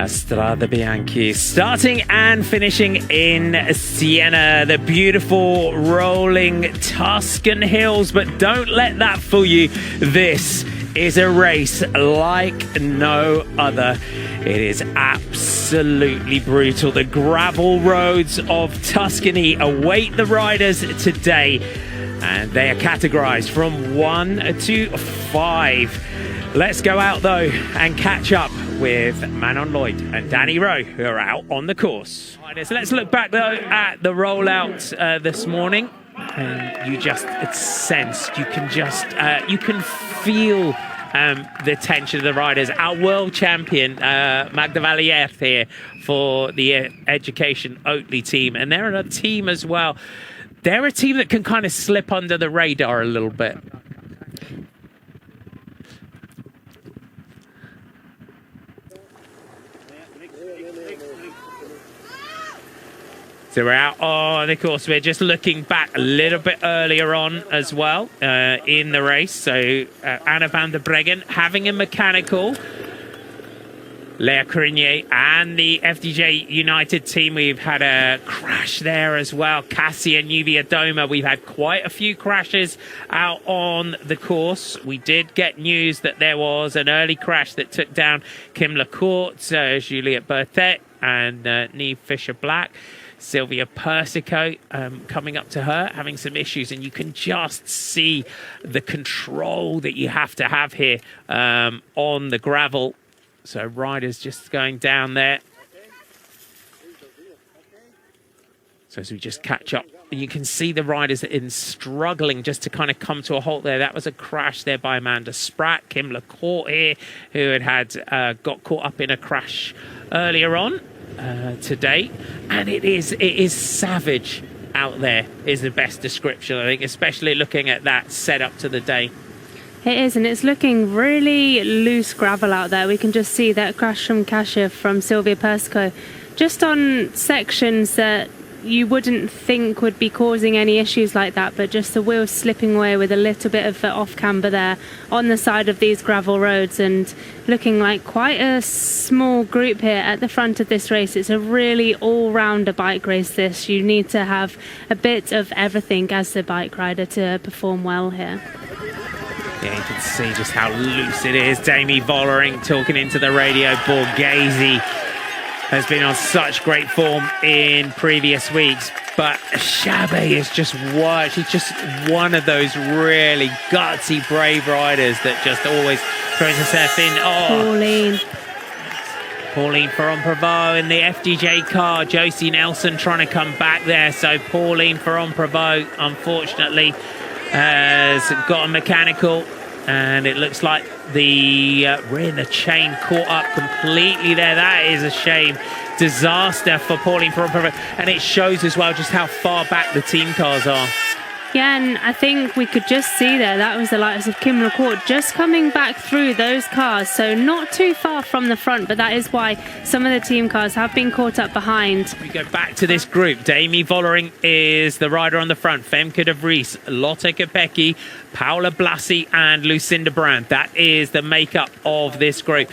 Strade Bianche, starting and finishing in Siena, the beautiful rolling Tuscan hills. But don't let that fool you. This is a race like no other. It is absolutely brutal. The gravel roads of Tuscany await the riders today, and they are categorized from 1 to 5. Let's go out though and catch up with Manon Lloyd and Danny Rowe, who are out on the course. So let's look back though at the rollout this morning, and you just sense, you can feel the tension of the riders. Our world champion Magda Valier here for the Education Oatly team, and they're a team as well. They're a team that can kind of slip under the radar a little bit. So we're out on the course. We're just looking back a little bit earlier on as well in the race. So Anna van der Breggen having a mechanical. Lea Crinier and the FDJ United team, we've had a crash there as well. Cassia Nubia Doma, we've had quite a few crashes out on the course. We did get news that there was an early crash that took down Kim Lacourt, Juliette Berthet and Neve Fisher-Black. Sylvia Persico coming up to her, having some issues, and you can just see the control that you have to have here on the gravel. So riders just going down there. So as we just catch up, you can see the riders struggling just to kind of come to a halt there. That was a crash there by Amanda Spratt. Kim Lacourt here, who had got caught up in a crash earlier on today. And it is savage out there is the best description, I think, especially looking at that setup to the day. It is, and it's looking really loose gravel out there. We can just see that crash from Kasia from Sylvia Persico, just on sections that you wouldn't think would be causing any issues like that, but just the wheels slipping away with a little bit of off camber there on the side of these gravel roads, and looking like quite a small group here at the front of this race. It's a really all-rounder bike race this. You need to have a bit of everything as a bike rider to perform well here. Yeah, you can see just how loose it is. Demi Vollering talking into the radio. Borghese has been on such great form in previous weeks, but Chabe is just what? She's just one of those really gutsy, brave riders that just always throws herself in. Oh, Pauline Ferrand-Prévot in the FDJ car. Josie Nelson trying to come back there. So Pauline Ferrand-Prévot, unfortunately, has got a mechanical, and it looks like the rear in the chain caught up completely there. That is a shame. Disaster for Pauline Ferrand-Prévot, and it shows as well just how far back the team cars are. Yeah, and I think we could just see there, that was the likes of Kim Lacourt just coming back through those cars, so not too far from the front, but that is why some of the team cars have been caught up behind. We go back to this group. Demi Vollering is the rider on the front. Femke de Vries, Lotte Kopecky, Paula Blasi and Lucinda Brand. That is the makeup of this group.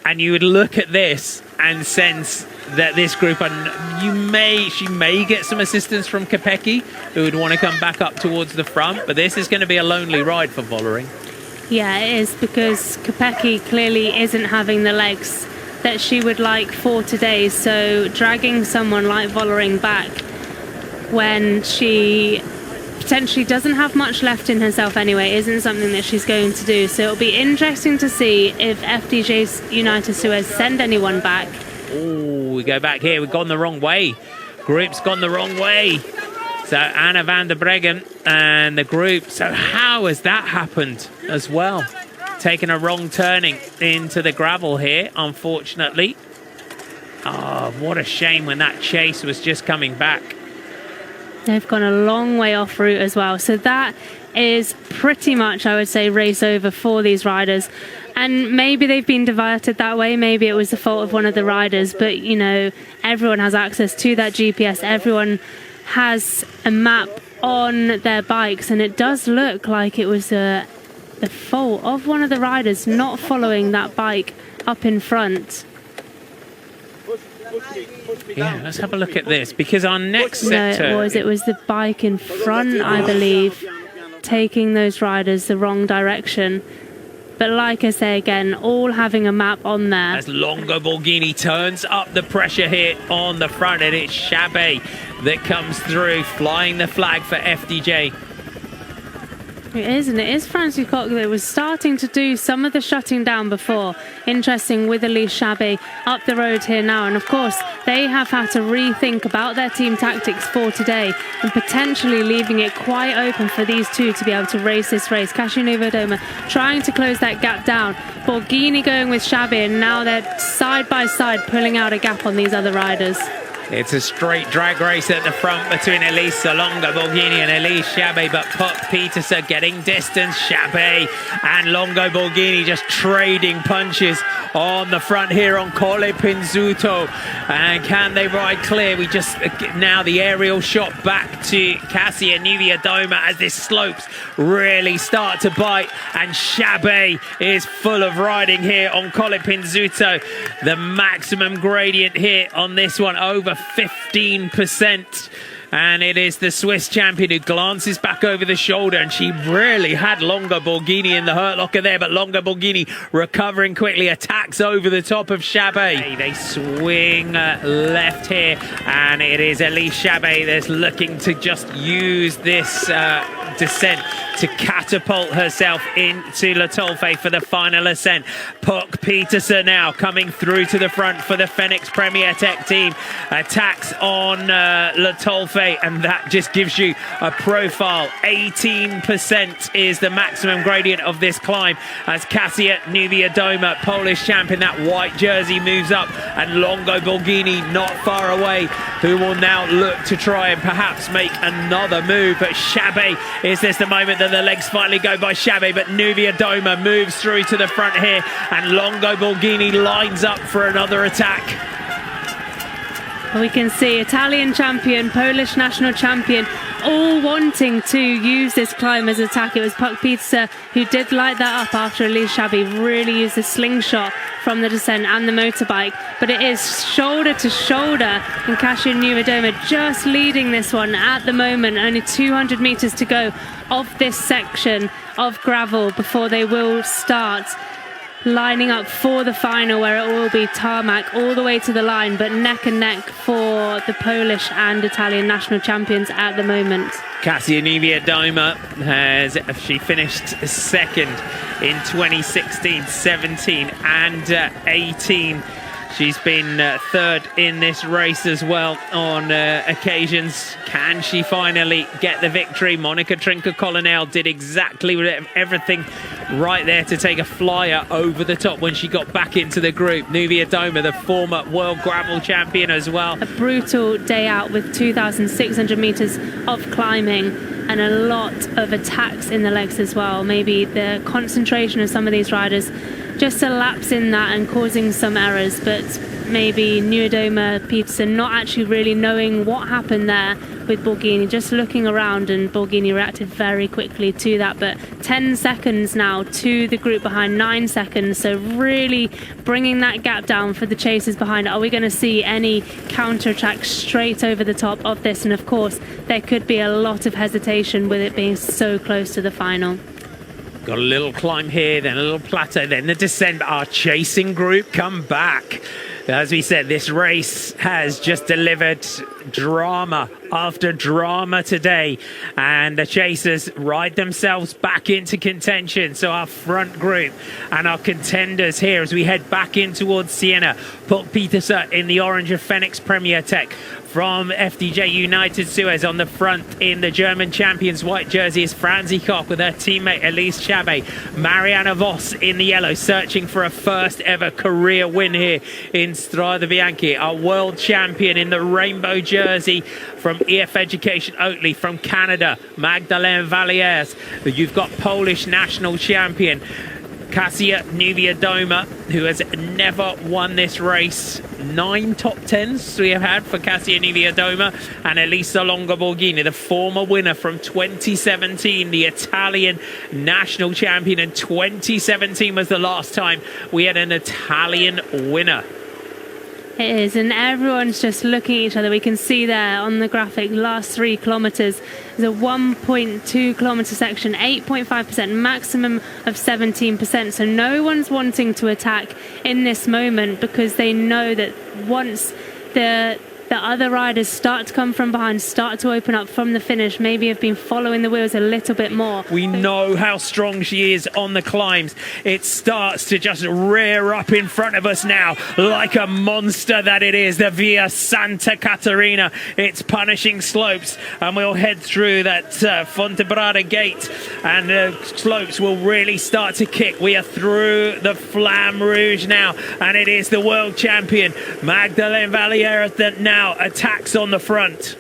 And you would look at this and sense that this group, and she may get some assistance from Kopecky, who would want to come back up towards the front, but this is going to be a lonely ride for Vollering. Yeah, it is, because Kopecky clearly isn't having the legs that she would like for today, so dragging someone like Vollering back when she potentially doesn't have much left in herself anyway isn't something that she's going to do. So it'll be interesting to see if FDJ United Suez send anyone back. Oh, we go back here. We've gone the wrong way. Group's gone the wrong way. So Anna van der Breggen and the group. So how has that happened as well? Taking a wrong turning into the gravel here, unfortunately. Oh, what a shame when that chase was just coming back. They've gone a long way off route as well. So that is pretty much, I would say, race over for these riders. And maybe they've been diverted that way. Maybe it was the fault of one of the riders. But, you know, everyone has access to that GPS. Everyone has a map on their bikes. And it does look like it was the fault of one of the riders not following that bike up in front. Yeah, let's have a look at this, because our next No, sector... it was the bike in front, I believe, taking those riders the wrong direction. But like I say again, all having a map on there. As Longo Borghini turns up the pressure here on the front, and it's Chabet that comes through, flying the flag for FDJ. It is, and it is Francis Coq that was starting to do some of the shutting down before. Interesting with Elise Chabet up the road here now. And of course, they have had to rethink about their team tactics for today and potentially leaving it quite open for these two to be able to race this race. Kasia Niewiadoma trying to close that gap down. Borghini going with Chabet, and now they're side by side pulling out a gap on these other riders. It's a straight drag race at the front between Elisa Longo Borghini and Elise Chabet, but Puck Peterson getting distance. Chabet and Longo Borghini just trading punches on the front here on Colle Pinzuto. And can they ride clear? We just now the aerial shot back to Kasia Niewiadoma as this slopes really start to bite, and Chabet is full of riding here on Colle Pinzuto. The maximum gradient here on this one over 15%. And it is the Swiss champion who glances back over the shoulder, and she really had Longo Borghini in the hurt locker there, but Longo Borghini recovering quickly, attacks over the top of Chabet. They swing left here, and it is Elise Chabet that's looking to just use this descent to catapult herself into Le Tolfe for the final ascent. Puck Peterson now coming through to the front for the Phoenix Premier Tech team. Attacks on Le Tolfe, and that just gives you a profile. 18% is the maximum gradient of this climb as Kasia Niewiadoma, Polish champion, that white jersey, moves up, and Longo Borghini not far away, who will now look to try and perhaps make another move. But Chabet, is this the moment that the legs finally go by Chabet? But Niewiadoma moves through to the front here, and Longo Borghini lines up for another attack. We can see Italian champion, Polish national champion, all wanting to use this climb as attack. It was Puck Peterson who did light that up after Elise Chabet really used the slingshot from the descent and the motorbike. But it is shoulder to shoulder, and Kasia Niewiadoma just leading this one at the moment. Only 200 meters to go of this section of gravel before they will start lining up for the final, where it will be tarmac all the way to the line, but neck and neck for the Polish and Italian national champions at the moment. Kasia Niewiadoma she finished second in 2016, 17 and 18. She's been third in this race as well on occasions. Can she finally get the victory? Monica Trinca-Colonel did exactly everything right there to take a flyer over the top when she got back into the group. Niewiadoma, the former world gravel champion as well. A brutal day out with 2,600 meters of climbing and a lot of attacks in the legs as well. Maybe the concentration of some of these riders just a lapse in that and causing some errors, but maybe Niewiadoma, Peterson not actually really knowing what happened there with Borghini, just looking around, and Borghini reacted very quickly to that. But 10 seconds now to the group behind, 9 seconds, so really bringing that gap down for the chasers behind. Are we going to see any counter-attack straight over the top of this? And of course there could be a lot of hesitation with it being so close to the final. Got a little climb here, then a little plateau, then the descent. Our chasing group come back. As we said, this race has just delivered drama after drama today, and the chasers ride themselves back into contention. So our front group and our contenders here as we head back in towards Siena. Puck Peterson in the orange of Phoenix Premier Tech. From FDJ United Suez on the front in the German champions white jersey is Franzi Koch with her teammate Elise Chabet. Mariana Voss in the yellow, searching for a first ever career win here in Strade Bianche. Our world champion in the rainbow jersey from EF Education Oatley from Canada, Magdalene Vallières. You've got Polish national champion Kasia Niewiadoma, who has never won this race. 9 top 10s we have had for Kasia Niewiadoma, and Elisa Longo Borghini, the former winner from 2017, the Italian national champion, and 2017 was the last time we had an Italian winner. It is, and everyone's just looking at each other. We can see there on the graphic, last 3 kilometres. There's a 1.2 kilometre section, 8.5%, maximum of 17%. So no one's wanting to attack in this moment because they know that once the other riders start to come from behind, start to open up from the finish, maybe have been following the wheels a little bit more. We know how strong she is on the climbs. It starts to just rear up in front of us now like a monster that it is. The Via Santa Caterina. It's punishing slopes, and we'll head through that Fontebrada gate, and the slopes will really start to kick. We are through the Flamme Rouge now, and it is the world champion Magdalene Valliere that now attacks on the front.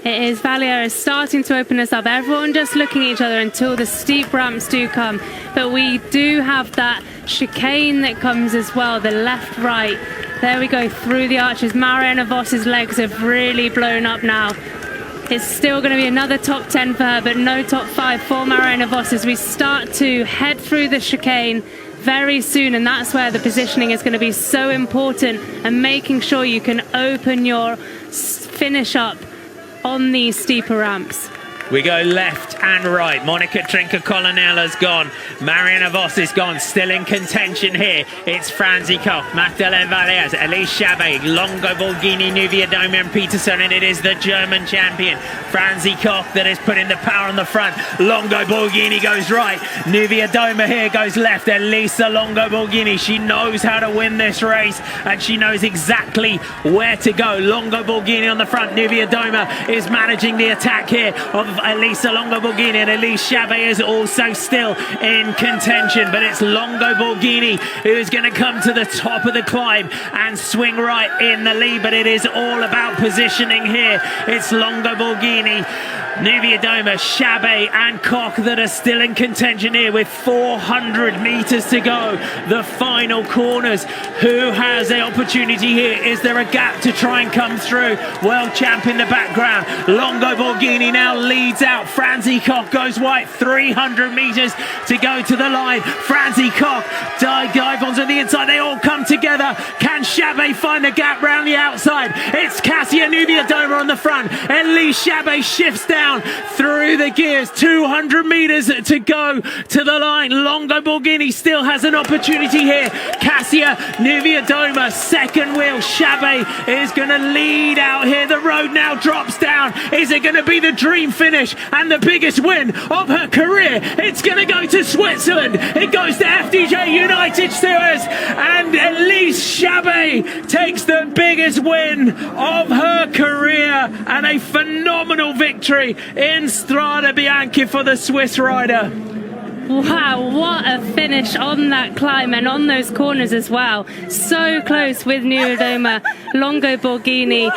It is. Valliere is starting to open us up. Everyone just looking at each other until the steep ramps do come. But we do have that chicane that comes as well, the left-right. There we go, through the arches. Marianne Voss's legs have really blown up now. It's still going to be another top 10 for her, but no top 5 for Marianne Voss as we start to head through the chicane very soon, and that's where the positioning is going to be so important, and making sure you can open your finish up on these steeper ramps. We go left and right. Monica Trinca-Colonel has gone. Marianne Voss is gone. Still in contention here. It's Franzi Koch, Magdalene Valliere, Elise Chabet, Longo Borghini, Nuvia Doma and Peterson, and it is the German champion, Franzi Koch, that is putting the power on the front. Longo Borghini goes right. Nuvia Doma here goes left. Elisa Longo Borghini, she knows how to win this race, and she knows exactly where to go. Longo Borghini on the front. Nuvia Doma is managing the attack here of Elisa Longo Borghini, and Elise Chabet is also still in contention, but it's Longo Borghini who is going to come to the top of the climb and swing right in the lead. But it is all about positioning here. It's Longo Borghini, Nuvia Doma, Chabet and Koch that are still in contention here with 400 metres to go. The final corners. Who has the opportunity here? Is there a gap to try and come through? World champ in the background. Longo Borghini now leads out. Franzi Koch goes white. 300 metres to go to the line. Franzi Koch, Divons on the inside. They all come together. Can Chabet find the gap round the outside? It's Cassia Nuvia Doma on the front. Elise Chabet shifts down through the gears. 200 metres to go to the line. Longo Borghini still has an opportunity here. Cassia Nuvia Doma, second wheel. Chabet is going to lead out here. The road now drops down. Is it going to be the dream finish and the biggest win of her career? It's going to go to Switzerland. It goes to FDJ United Stewards, and Elise Chabet takes the biggest win of her career and a phenomenal victory in Strade Bianche for the Swiss rider. Wow, what a finish on that climb and on those corners as well. So close with Nuvia Doma, Longo Borghini.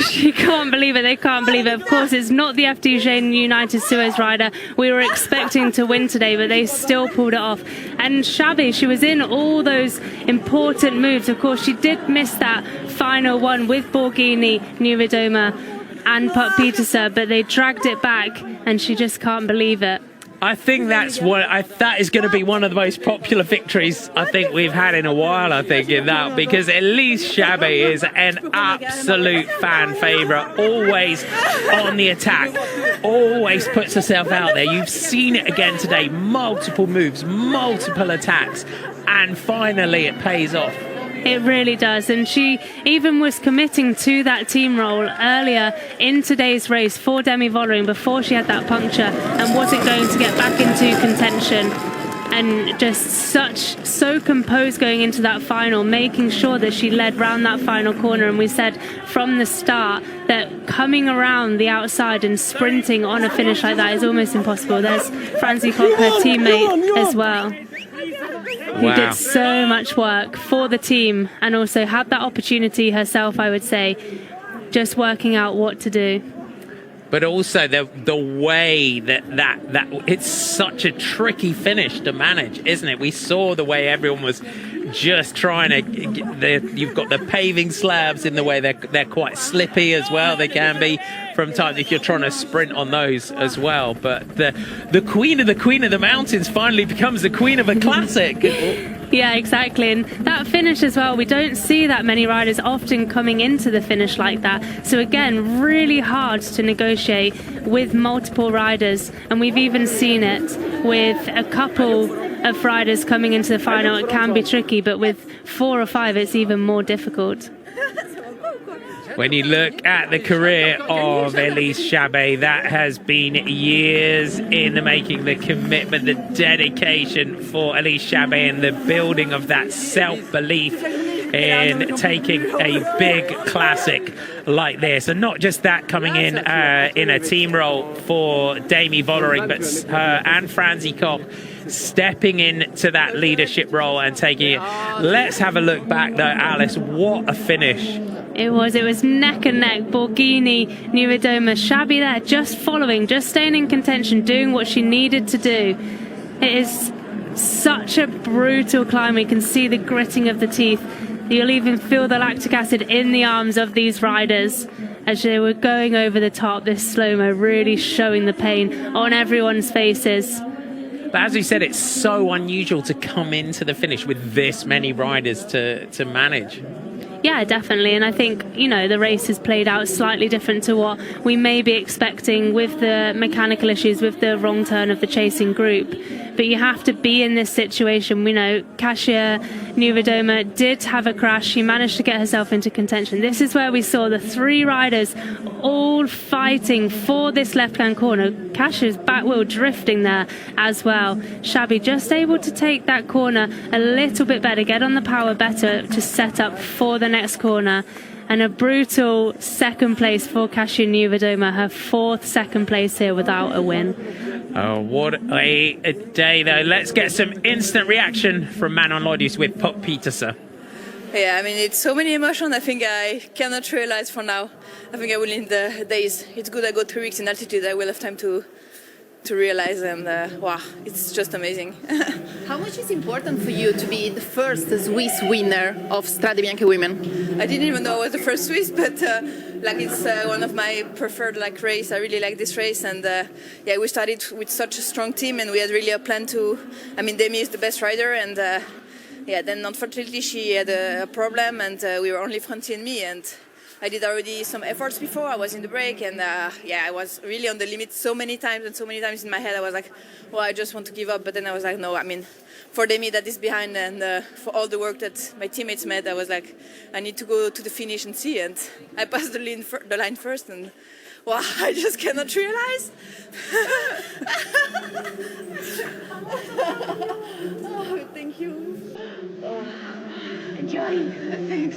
She can't believe it. They can't believe it. Of course, it's not the FDJ United Suez rider we were expecting to win today, but they still pulled it off. And Chabet, she was in all those important moves. Of course, she did miss that final one with Borghini, Nuvia Doma and Puck Peterson, but they dragged it back, and she just can't believe it. I think that is going to be one of the most popular victories I think we've had in a while, I think, in that, because Elise Chabet is an absolute fan favourite, always on the attack, always puts herself out there. You've seen it again today, multiple moves, multiple attacks, and finally it pays off. It really does, and she even was committing to that team role earlier in today's race for Demi Vollering before she had that puncture and wasn't going to get back into contention. And just so composed going into that final, making sure that she led round that final corner. And we said from the start that coming around the outside and sprinting on a finish like that is almost impossible. There's Franzi Koch, her teammate as well, who did so much work for the team and also had that opportunity herself, I would say, just working out what to do. But also the way that it's such a tricky finish to manage, isn't it? We saw the way everyone was just trying to. You've got the paving slabs in the way they're quite slippy as well. They can be from time if you're trying to sprint on those as well. But the queen of the mountains finally becomes the queen of a classic. Yeah, exactly. And that finish as well, we don't see that many riders often coming into the finish like that. So again, really hard to negotiate with multiple riders. And we've even seen it with a couple of riders coming into the final. It can be tricky, but with 4 or 5, it's even more difficult. When you look at the career of Elise Chabet, that has been years in the making, the commitment, the dedication for Elise Chabet and the building of that self-belief in taking a big classic like this. And not just that, coming in a team role for Demi Vollering, but her and Franzi Koch stepping into that leadership role and taking it. Let's have a look back though, Alice. What a finish. It was neck and neck. Borghini, Niewiadoma, Chabet there, just following, just staying in contention, doing what she needed to do. It is such a brutal climb. You can see the gritting of the teeth. You'll even feel the lactic acid in the arms of these riders as they were going over the top. This slow-mo really showing the pain on everyone's faces. But as we said, it's so unusual to come into the finish with this many riders to manage. Yeah, definitely. And I think, you know, the race has played out slightly different to what we may be expecting with the mechanical issues, with the wrong turn of the chasing group. But you have to be in this situation. We know Kasia Niewiadoma did have a crash. She managed to get herself into contention. This is where we saw the 3 riders all fighting for this left-hand corner. Kasia's back wheel drifting there as well. Chabet just able to take that corner a little bit better, get on the power better to set up for the next corner. And a brutal second place for Kasia Niewiadoma, her 4th second place here without a win. Oh, what a day though. Let's get some instant reaction from Manon Lodius with Pop Petersen. Yeah, I mean, it's so many emotions. I think I cannot realize for now. I think I will in the days. It's good I go 3 weeks in altitude. I will have time to realize, and wow, it's just amazing. How much is important for you to be the first Swiss winner of Strade Bianche Women? I didn't even know I was the first Swiss, but like it's one of my preferred race. I really like this race, and yeah, we started with such a strong team, and we had really a plan to. I mean, Demi is the best rider, and yeah, then unfortunately she had a problem, and we were only Francie and me, and I did already some efforts before. I was in the break, and yeah, I was really on the limit so many times, and so many times in my head I was like, well, I just want to give up. But then I was like, no, I mean, for Demi that is behind, and for all the work that my teammates made, I was like, I need to go to the finish and see. And I passed the line first, and wow, I just cannot realize. Oh, thank you. Enjoy. Thanks.